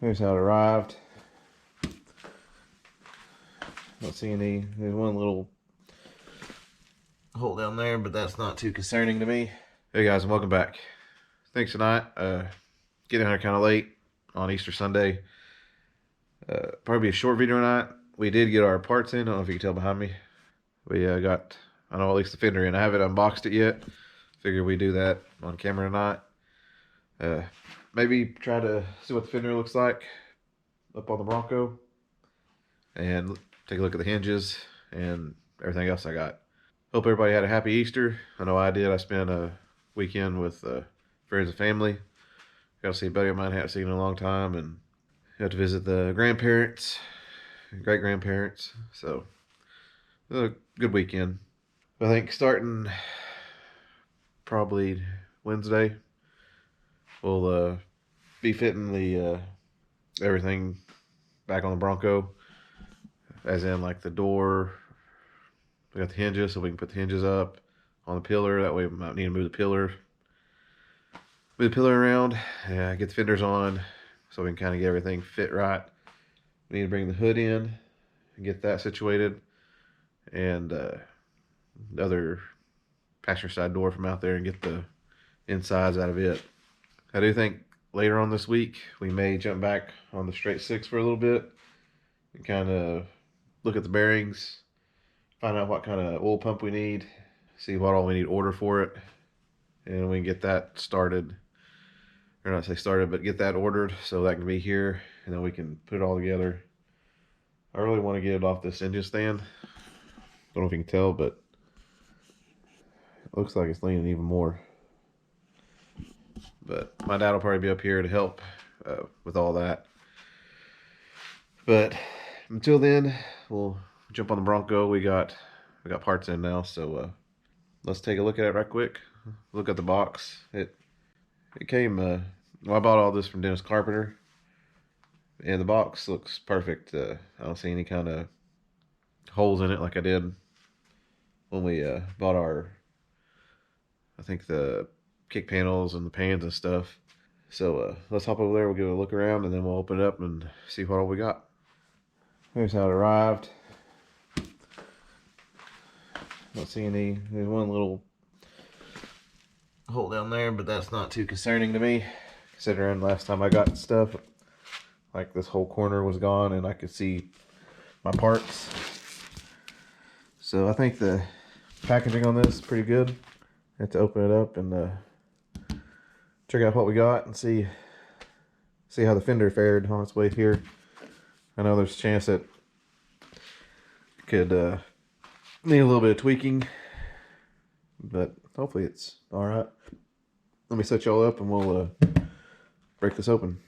Here's how it arrived. Don't see any. There's one little hole down there, but that's not too concerning to me. Hey guys, and welcome back. Thanks tonight. Getting here kind of late on Easter Sunday. Probably a short video tonight. We did get our parts in. I don't know if you can tell behind me. We got, I know, at least the fender in. I haven't unboxed it yet. Figured we'd do that on camera tonight. Maybe try to see what the fender looks like up on the Bronco, and take a look at the hinges and everything else I got. Hope everybody had a happy Easter. I know I did. I spent a weekend with friends and family. Got to see a buddy of mine I hadn't seen in a long time, and got to visit the grandparents, great grandparents. So it was a good weekend. I think starting probably Wednesday, we'll be fitting the everything back on the Bronco, as in like the door. We got the hinges, so we can put the hinges up on the pillar. That way we might need to move the pillar around. Yeah, get the fenders on so we can kind of get everything fit right. We need to bring the hood in and get that situated, and the other passenger side door from out there, and get the insides out of it. I do think later on this week we may jump back on the straight six for a little bit and kind of look at the bearings, find out what kind of oil pump we need, see what all we need to order for it, and we can get that started. Or not say started, but get that ordered so that can be here, and then we can put it all together. I really want to get it off this engine stand. Don't know if you can tell, but it looks like it's leaning even more. But my dad will probably be up here to help with all that. But until then, we'll jump on the Bronco. We got parts in now, so let's take a look at it right quick. Look at the box. It came. Well, I bought all this from Carpenter, and the box looks perfect. I don't see any kind of holes in it like I did when we bought our, I think, the kick panels and the pans and stuff. So let's hop over there. We'll give it a look around, and then we'll open it up and see what all we got. Here's how it arrived. Don't see any. There's one little hole down there, but that's not too concerning to me, considering last time I got stuff, like this whole corner was gone and I could see my parts. So I think the packaging on this is pretty good. I have to open it up and check out what we got and see how the fender fared on its way here. I know there's a chance that it could need a little bit of tweaking, but hopefully it's all right. Let me set y'all up and we'll break this open.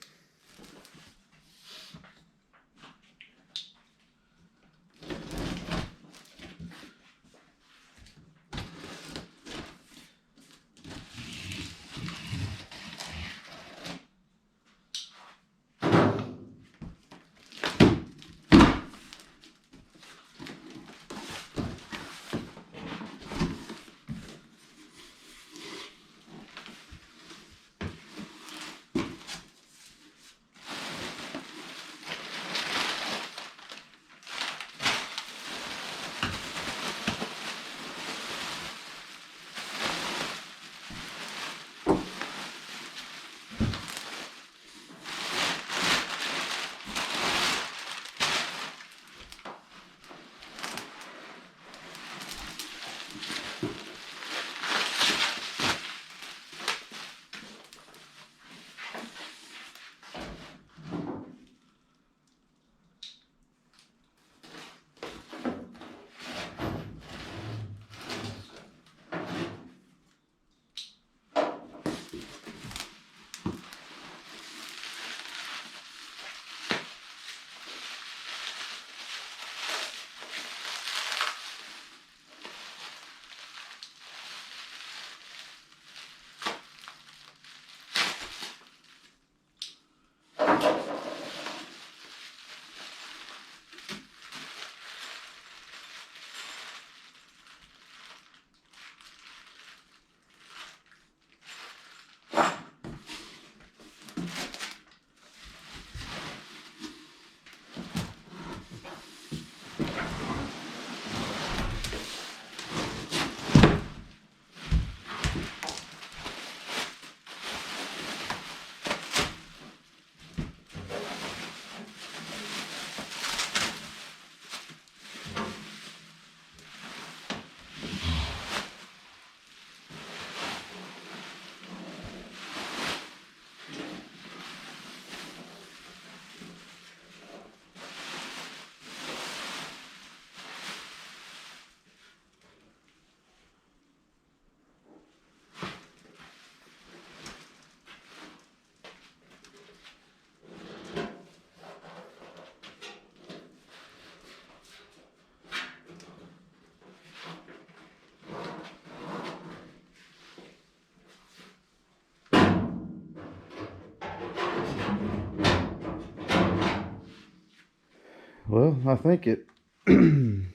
Well, I think it turned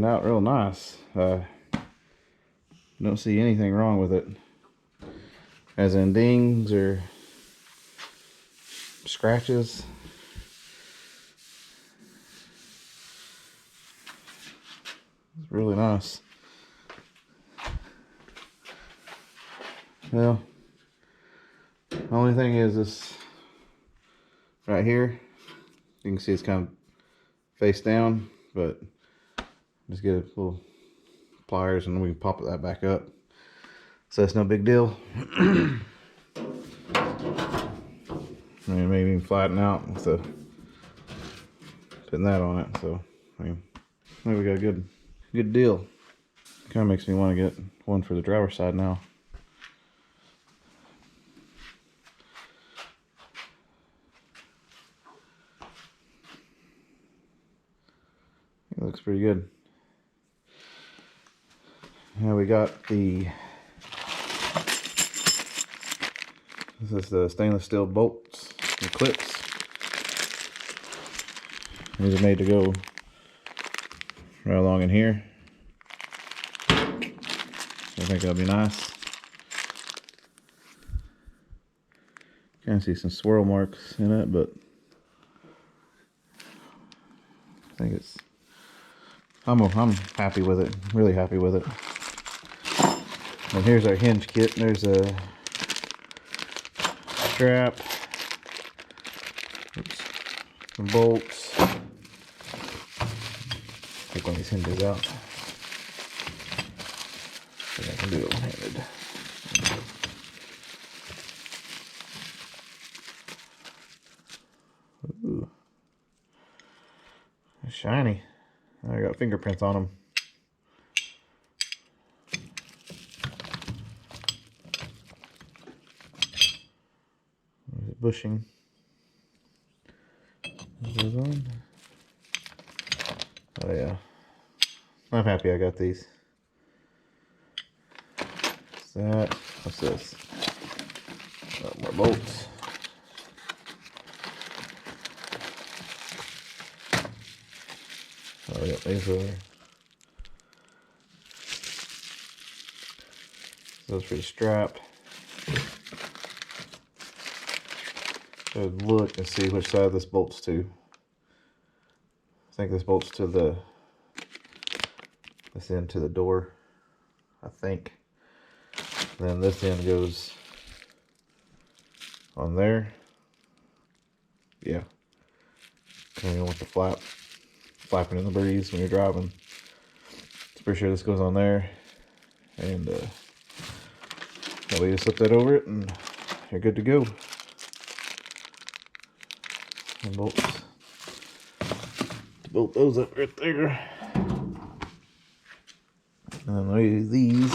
out real nice. Don't see anything wrong with it, as in dings or scratches. It's really nice. Well, the only thing is this right here. You can see it's kind of face down, but just get a little pliers and we can pop that back up. So that's no big deal. I mean, maybe even flatten out with the putting that on it. So I mean, I think we got a good deal. Kind of makes me want to get one for the driver's side now. It looks pretty good. Now we got this is the stainless steel bolts and clips. These are made to go right along in here. So I think that'll be nice. Can see some swirl marks in it, but I think I'm happy with it. Really happy with it. And here's our hinge kit. There's a strap, some bolts. Take one of these hinges out. So I can do it one-handed. Ooh, they're shiny. I got fingerprints on them. There's a bushing. Goes on. Oh yeah, I'm happy I got these. What's that? What's this? Oh, more bolts. Oh yeah, these are. Those for the strap. So look and see which side this bolts to. I think this bolts to this end to the door. I think. And then this end goes on there. Yeah. And you don't want the flapping in the breeze when you're driving. So pretty sure this goes on there. And that way you slip that over it and you're good to go. And bolts. Bolt those up right there. And then these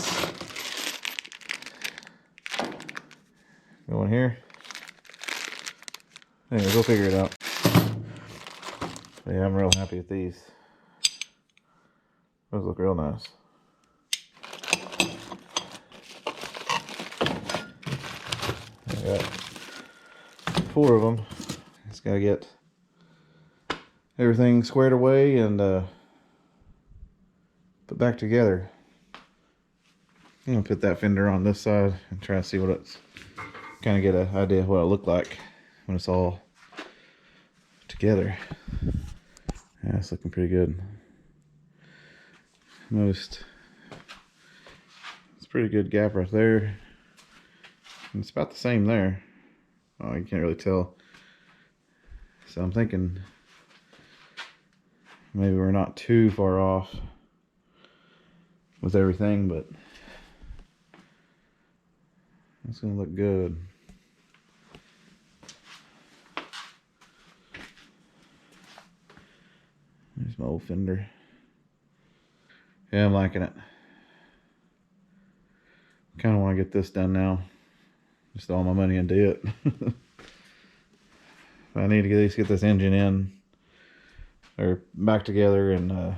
go in here. Anyways, we'll figure it out. But yeah, I'm real happy with these. Those look real nice. I got 4 of them. Just gotta get everything squared away and put back together. I'm gonna put that fender on this side and try to see what it's, kind of get an idea of what it'll look like when it's all together. Yeah, it's looking pretty good. It's pretty good gap right there. And it's about the same there. Oh, you can't really tell. So I'm thinking maybe we're not too far off with everything, but it's gonna look good. There's my old fender. Yeah, I'm liking it. Kind of want to get this done now. Just all my money into it. I need to at least get this engine in or back together and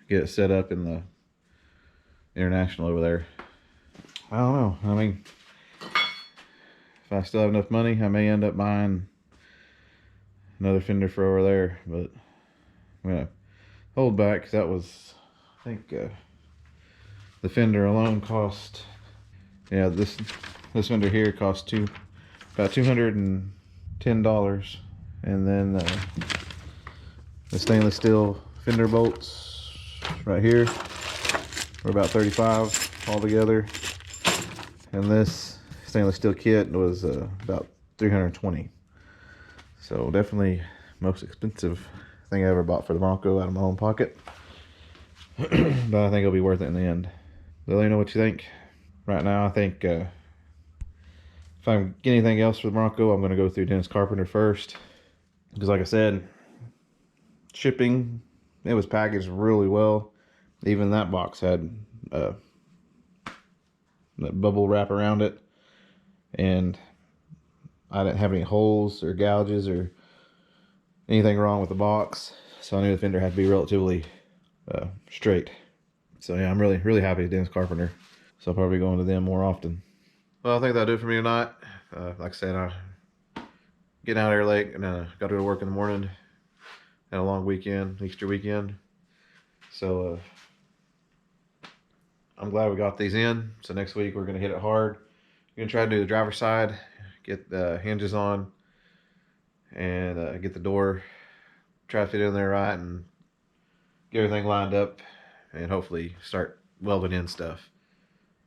get it set up in the International over there. I don't know. I mean, if I still have enough money, I may end up buying another fender for over there, but I'm gonna hold back because that was, I think, the fender alone cost, yeah, this fender here cost about $210, and then the stainless steel fender bolts right here were about $35 altogether, and this stainless steel kit was about $320. So definitely most expensive thing I ever bought for the Bronco out of my own pocket. But I think it'll be worth it in the end. Let me know what you think. Right now, I think if I get anything else for the Bronco, I'm going to go through Dennis Carpenter first. Because like I said, shipping, it was packaged really well. Even that box had that bubble wrap around it. And I didn't have any holes or gouges or anything wrong with the box. So I knew the fender had to be relatively straight. So yeah, I'm really, really happy with Dennis Carpenter. So I'll probably go into them more often. Well, I think that'll do it for me tonight. Like I said, I'm getting out of here late and got to go to work in the morning. Had a long weekend, Easter weekend. So I'm glad we got these in. So next week we're going to hit it hard. We're going to try to do the driver's side, get the hinges on, and get the door, try to fit in there right, and get everything lined up, and hopefully start welding in stuff.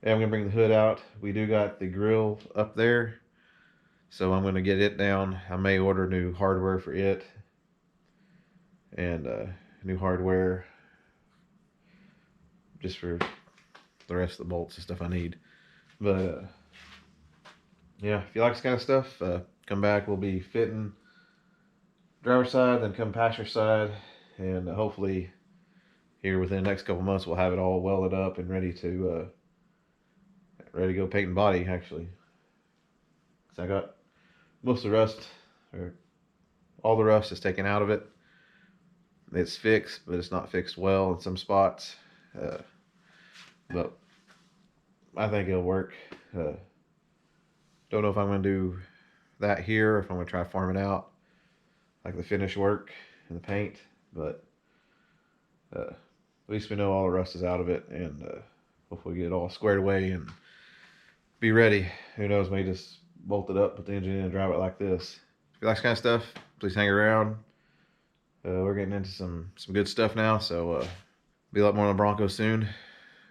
And I'm going to bring the hood out. We do got the grill up there, so I'm going to get it down. I may order new hardware for it, and new hardware just for the rest of the bolts and stuff I need. But yeah, if you like this kind of stuff, come back. We'll be fitting driver's side, then come passenger side, and hopefully here within the next couple months we'll have it all welded up and ready to go paint and body, actually. So I got most of the rust, or all the rust is taken out of it. It's fixed, but it's not fixed well in some spots. But I think it'll work. Don't know if I'm going to do that here, or if I'm going to try to farm it out, like the finish work and the paint. But at least we know all the rust is out of it, and hopefully get it all squared away and be ready. Who knows, maybe just bolt it up, put the engine in, and drive it like this. If you like this kind of stuff, please hang around. We're getting into some good stuff now, so be a lot more on the Bronco soon.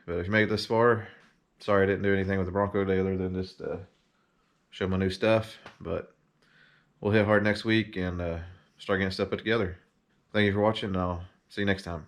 But if you made it this far, sorry I didn't do anything with the Bronco today other than just show my new stuff. But we'll hit hard next week and start getting stuff put together. Thank you for watching, and I'll see you next time.